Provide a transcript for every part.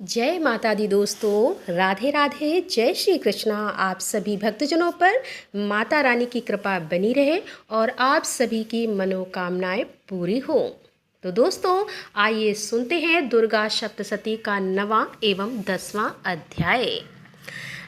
जय माता दी दोस्तों, राधे राधे, जय श्री कृष्णा। आप सभी भक्तजनों पर माता रानी की कृपा बनी रहे और आप सभी की मनोकामनाएं पूरी हो। तो दोस्तों, आइए सुनते हैं दुर्गा सप्तशती का 9वां एवं 10वां अध्याय।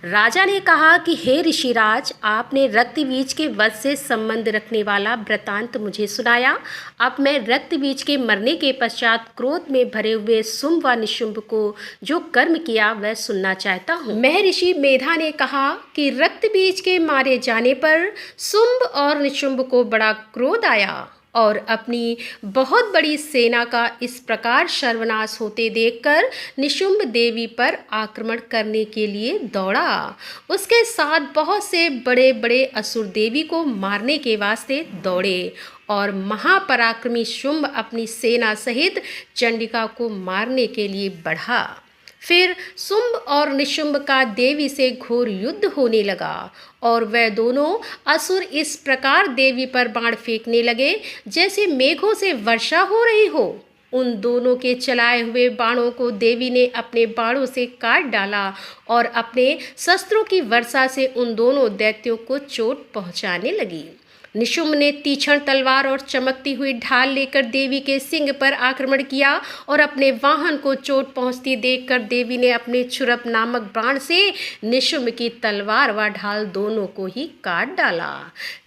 राजा ने कहा कि हे ऋषिराज, आपने रक्तबीज के वध से संबंध रखने वाला वृतांत मुझे सुनाया। अब मैं रक्तबीज के मरने के पश्चात क्रोध में भरे हुए शुंभ व निशुंभ को जो कर्म किया वह सुनना चाहता हूँ। महर्षि मेधा ने कहा कि रक्तबीज के मारे जाने पर शुंभ और निशुंभ को बड़ा क्रोध आया और अपनी बहुत बड़ी सेना का इस प्रकार सर्वनाश होते देखकर निशुंभ देवी पर आक्रमण करने के लिए दौड़ा। उसके साथ बहुत से बड़े बड़े असुर देवी को मारने के वास्ते दौड़े और महापराक्रमी शुंभ अपनी सेना सहित चंडिका को मारने के लिए बढ़ा। फिर शुंभ और निशुंभ का देवी से घोर युद्ध होने लगा और वह दोनों असुर इस प्रकार देवी पर बाण फेंकने लगे जैसे मेघों से वर्षा हो रही हो। उन दोनों के चलाए हुए बाणों को देवी ने अपने बाणों से काट डाला और अपने शस्त्रों की वर्षा से उन दोनों दैत्यों को चोट पहुंचाने लगी। निशुंभ ने तीक्ष्ण तलवार और चमकती हुई ढाल लेकर देवी के सिंग पर आक्रमण किया और अपने वाहन को चोट पहुंचती देखकर देवी ने अपने छुरप नामक बाण से निशुंभ की तलवार व ढाल दोनों को ही काट डाला।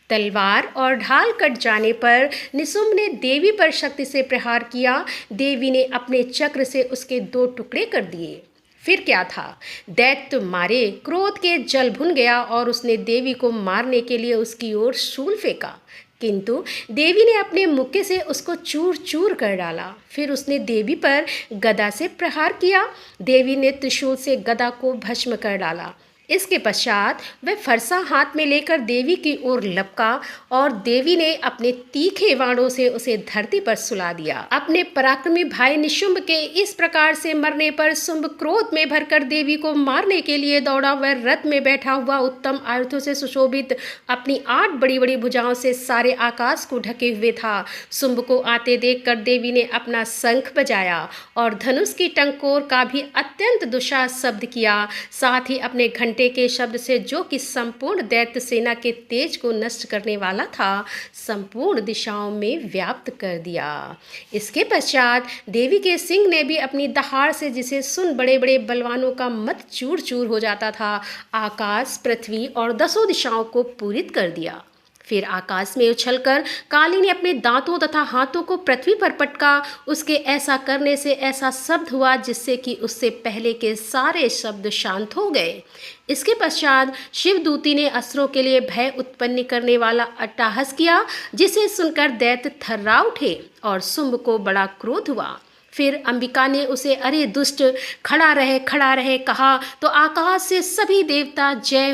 तलवार और ढाल कट जाने पर निशुंभ ने देवी पर शक्ति से प्रहार किया। देवी ने अपने चक्र से उसके 2 टुकड़े कर दिए। फिर क्या था, दैत्य मारे, क्रोध के जल भुन गया और उसने देवी को मारने के लिए उसकी ओर शूल फेंका, किंतु देवी ने अपने मुक्के से उसको चूर चूर कर डाला। फिर उसने देवी पर गदा से प्रहार किया। देवी ने त्रिशूल से गदा को भस्म कर डाला। इसके पश्चात वह फरसा हाथ में लेकर देवी की ओर लपका और देवी ने अपने तीखे बाणों से उसे धरती पर सुला दिया। अपने पराक्रमी भाई निशुंभ के इस प्रकार से मरने पर शुंभ क्रोध में भरकर देवी को मारने के लिए दौड़ा। वह रथ में बैठा हुआ उत्तम आयुधों से सुशोभित अपनी 8 बड़ी बड़ी भुजाओं से सारे आकाश को ढके हुए था। शुंभ को आते देखकर देवी ने अपना शंख बजाया और धनुष की टंकोर का भी अत्यंत दुस्साहस शब्द किया। साथ ही अपने घंटे के शब्द से, जो कि संपूर्ण दैत्य सेना के तेज को नष्ट करने वाला था, संपूर्ण दिशाओं में व्याप्त कर दिया। इसके पश्चात देवी के सिंह ने भी अपनी दहाड़ से, जिसे सुन बड़े बड़े बलवानों का मत चूर चूर हो जाता था, आकाश, पृथ्वी और 10 दिशाओं को पूरित कर दिया। फिर आकाश में उछलकर काली ने अपने दांतों तथा हाथों को पृथ्वी पर पटका। उसके ऐसा करने से ऐसा शब्द हुआ जिससे कि उससे पहले के सारे शब्द शांत हो गए। इसके पश्चात शिवदूती ने असुरों के लिए भय उत्पन्न करने वाला अट्टहास किया, जिसे सुनकर दैत्य थर्रा उठे और शुंभ को बड़ा क्रोध हुआ। फिर अंबिका ने उसे अरे दुष्ट, खड़ा रहे कहा तो आकाश से सभी देवता जय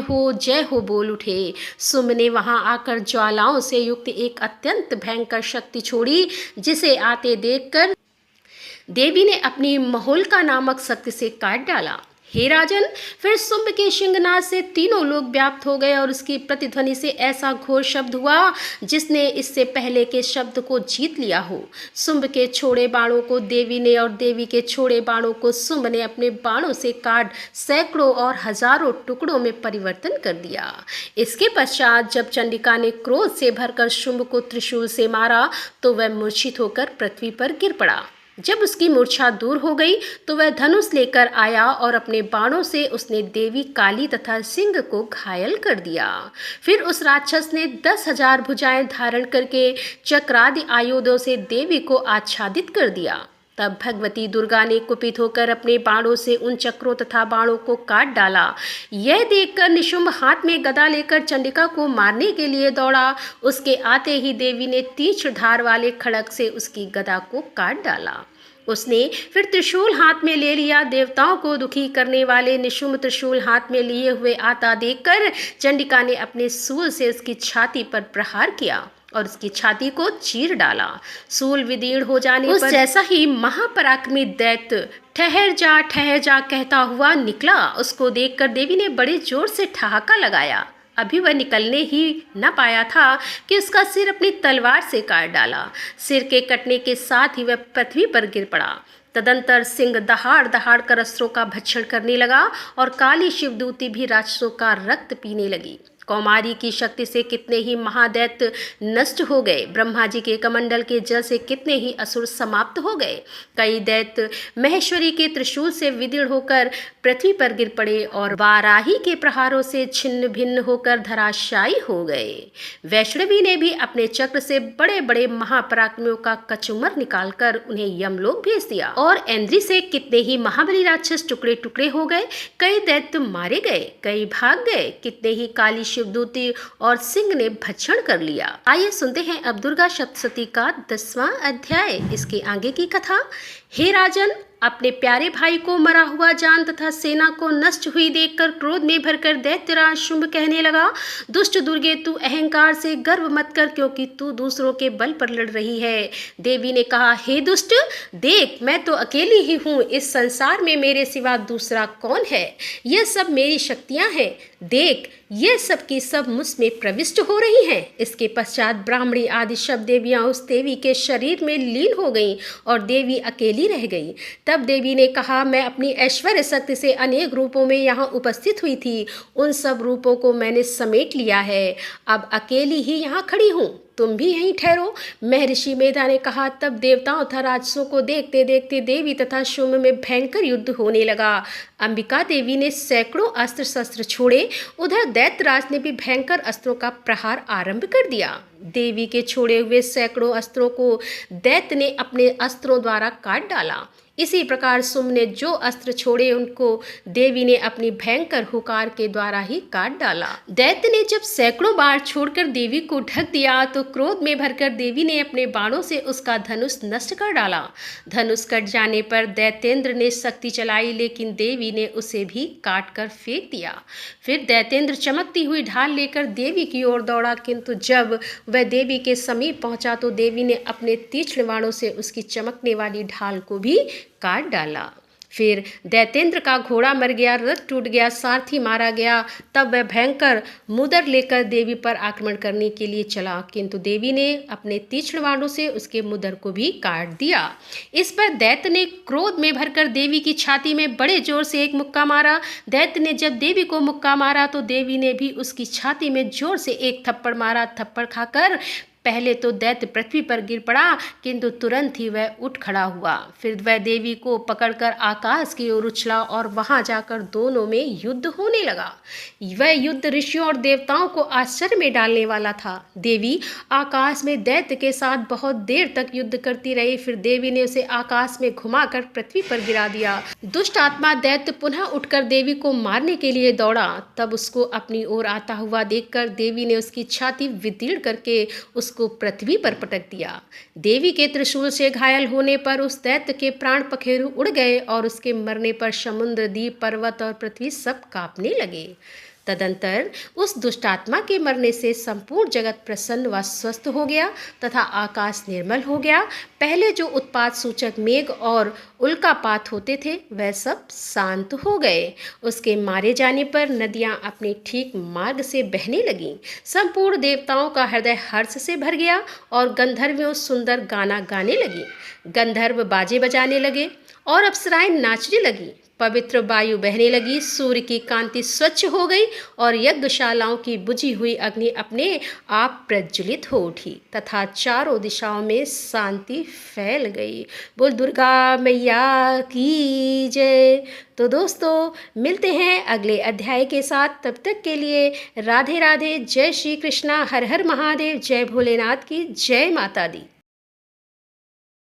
हो बोल उठे। शुंभ ने वहां आकर ज्वालाओं से युक्त एक अत्यंत भयंकर शक्ति छोड़ी, जिसे आते देखकर देवी ने अपनी महोल्का नामक शक्ति से काट डाला। हे राजन, फिर शुंभ के सिंहनाद से तीनों लोग व्याप्त हो गए और उसकी प्रतिध्वनि से ऐसा घोर शब्द हुआ जिसने इससे पहले के शब्द को जीत लिया हो। शुंभ के छोड़े बाणों को देवी ने और देवी के छोड़े बाणों को शुंभ ने अपने बाणों से काट सैकड़ों और हजारों टुकड़ों में परिवर्तन कर दिया। इसके पश्चात जब चंडिका ने क्रोध से भरकर शुंभ को त्रिशूल से मारा तो वह मूर्छित होकर पृथ्वी पर गिर पड़ा। जब उसकी मूर्छा दूर हो गई तो वह धनुष लेकर आया और अपने बाणों से उसने देवी काली तथा सिंह को घायल कर दिया। फिर उस राक्षस ने 10,000 भुजाएं धारण करके चक्रादि आयुधों से देवी को आच्छादित कर दिया। तब भगवती दुर्गा ने कुपित होकर अपने बाणों से उन चक्रों तथा बाणों को काट डाला। यह देखकर निशुंभ हाथ में गदा लेकर चंडिका को मारने के लिए दौड़ा। उसके आते ही देवी ने तीक्ष्ण धार वाले खड़ग से उसकी गदा को काट डाला। उसने फिर त्रिशूल हाथ में ले लिया। देवताओं को दुखी करने वाले निशुंभ त्रिशूल हाथ में लिए हुए आता देखकर चंडिका ने अपने शूल से उसकी छाती पर प्रहार किया और उसकी छाती को चीर डाला। शूल विदीर्ण हो जाने पर जैसा ही महापराक्रमी दैत्य ठहर जा कहता हुआ निकला, उसको देखकर देवी ने बड़े जोर से ठहाका लगाया। अभी वह निकलने ही न पाया था कि उसका सिर अपनी तलवार से काट डाला। सिर के कटने के साथ ही वह पृथ्वी पर गिर पड़ा। तदंतर सिंह दहाड़ दहाड़ कर अस्त्रों का भक्षण करने लगा और काली शिवदूती भी राक्षसों का रक्त पीने लगी। कौमारी की शक्ति से कितने ही महादैत्य नष्ट हो गए। ब्रह्मा जी के कमंडल के जल से कितने ही असुर समाप्त हो गए। कई दैत्य महेश्वरी के त्रिशूल से विदीर्ण होकर पृथ्वी पर गिर पड़े और वाराही के प्रहारों से छिन्न भिन्न होकर धराशायी हो गए। वैष्णवी ने भी अपने चक्र से बड़े बड़े महापराक्रमियों का कचुमर निकालकर उन्हें यमलोक भेज दिया और इंद्री से कितने ही महाबली राक्षस टुकड़े टुकड़े हो गए। कई दैत्य मारे गए, कई भाग गए, कितने ही काली शिवदूती और सिंह ने भक्षण कर लिया। आइए सुनते हैं अब दुर्गा सप्तशती का 10वां अध्याय, इसके आगे की कथा। हे राजन, अपने प्यारे भाई को मरा हुआ जान तथा सेना को नष्ट हुई देखकर क्रोध में भरकर दैत्यराज शुंभ कहने लगा, दुष्ट दुर्गे, तू अहंकार से गर्व मत कर, क्योंकि तू दूसरों के बल पर लड़ रही है। देवी ने कहा, हे दुष्ट, देख, मैं तो अकेली ही हूँ, इस संसार में मेरे सिवा दूसरा कौन है। यह सब मेरी शक्तियाँ हैं, देख, ये सब की सब मुझ में प्रविष्ट हो रही हैं। इसके पश्चात ब्राह्मणी आदि सब देवियां उस देवी के शरीर में लीन हो गईं और देवी अकेली रह गई। तब देवी ने कहा, मैं अपनी ऐश्वर्य शक्ति से अनेक रूपों में यहाँ उपस्थित हुई थी, उन सब रूपों को मैंने समेट लिया है, अब अकेली ही यहाँ खड़ी हूँ, तुम भी यहीं ठहरो। महर्षि मेधा ने कहा। तब देवताओं तथा राक्षसों को देखते देखते देवी तथा शुंभ में भयंकर युद्ध होने लगा। अंबिका देवी ने सैकड़ों अस्त्र शस्त्र छोड़े, उधर दैत्यराज ने भी भयंकर अस्त्रों का प्रहार आरंभ कर दिया। देवी के छोड़े हुए सैकड़ों अस्त्रों को दैत्य ने अपने अस्त्रों द्वारा काट डाला। इसी प्रकार शुंभ ने जो अस्त्र छोड़े उनको देवी ने अपनी भयंकर हुकार के द्वारा ही काट डाला। दैत्य ने जब सैकड़ों बाण छोड़कर देवी को ढक दिया तो क्रोध में भरकर देवी ने अपने बाणों से उसका धनुष नष्ट कर डाला। धनुष कट जाने पर दैत्येंद्र ने शक्ति चलाई, लेकिन देवी ने उसे भी काट कर फेंक दिया। फिर दैत्येंद्र चमकती हुई ढाल लेकर देवी की ओर दौड़ा, किंतु जब वह देवी के समीप पहुंचा तो देवी ने अपने तीक्ष्ण बाणों से उसकी चमकने वाली ढाल को भी काट डाला। फिर दैत्येंद्र का घोड़ा मर गया, रथ टूट गया, सारथी मारा गया। तब वह भयंकर मुदर लेकर देवी पर आक्रमण करने के लिए चला, किंतु देवी ने अपने तीक्ष्ण बाणों से उसके मुदर को भी काट दिया। इस पर दैत्य ने क्रोध में भरकर देवी की छाती में बड़े जोर से एक मुक्का मारा। दैत्य ने जब देवी को मुक्का मारा तो देवी ने भी उसकी छाती में जोर से एक थप्पड़ मारा। थप्पड़ खाकर पहले तो दैत्य पृथ्वी पर गिर पड़ा, किंतु तुरंत ही वह उठ खड़ा हुआ। फिर वह देवी को पकड़कर आकाश की ओर उछला और वहां जाकर दोनों में युद्ध होने लगा। वह युद्ध ऋषियों और देवताओं को आश्चर्य में डालने वाला था। देवी आकाश में दैत्य के साथ बहुत देर तक युद्ध करती रही। फिर देवी ने उसे आकाश में घुमाकर पृथ्वी पर गिरा दिया। दुष्ट आत्मा दैत्य पुनः उठकर देवी को मारने के लिए दौड़ा। तब उसको अपनी ओर आता हुआ देखकर देवी ने उसकी छाती विदीर्ण करके उसको पृथ्वी पर पटक दिया। देवी के त्रिशूल से घायल होने पर उस दैत्य के प्राण पखेरु उड़ गए और उसके मरने पर समुद्र, द्वीप, पर्वत और पृथ्वी सब कांपने लगे। तदंतर उस दुष्टात्मा के मरने से संपूर्ण जगत प्रसन्न व स्वस्थ हो गया तथा आकाश निर्मल हो गया। पहले जो उत्पात सूचक मेघ और उल्कापात होते थे वह सब शांत हो गए। उसके मारे जाने पर नदियां अपने ठीक मार्ग से बहने लगीं। संपूर्ण देवताओं का हृदय हर्ष से भर गया और गंधर्वियों सुंदर गाना गाने लगी। गंधर्व बाजे बजाने लगे और अप्सराएं नाचने लगी। पवित्र वायु बहने लगी, सूर्य की कांति स्वच्छ हो गई और यज्ञशालाओं की बुझी हुई अग्नि अपने आप प्रज्वलित हो उठी तथा चारों दिशाओं में शांति फैल गई। बोल दुर्गा मैया की जय। तो दोस्तों, मिलते हैं अगले अध्याय के साथ। तब तक के लिए राधे राधे, जय श्री कृष्णा, हर हर महादेव, जय भोलेनाथ की, जय माता दी।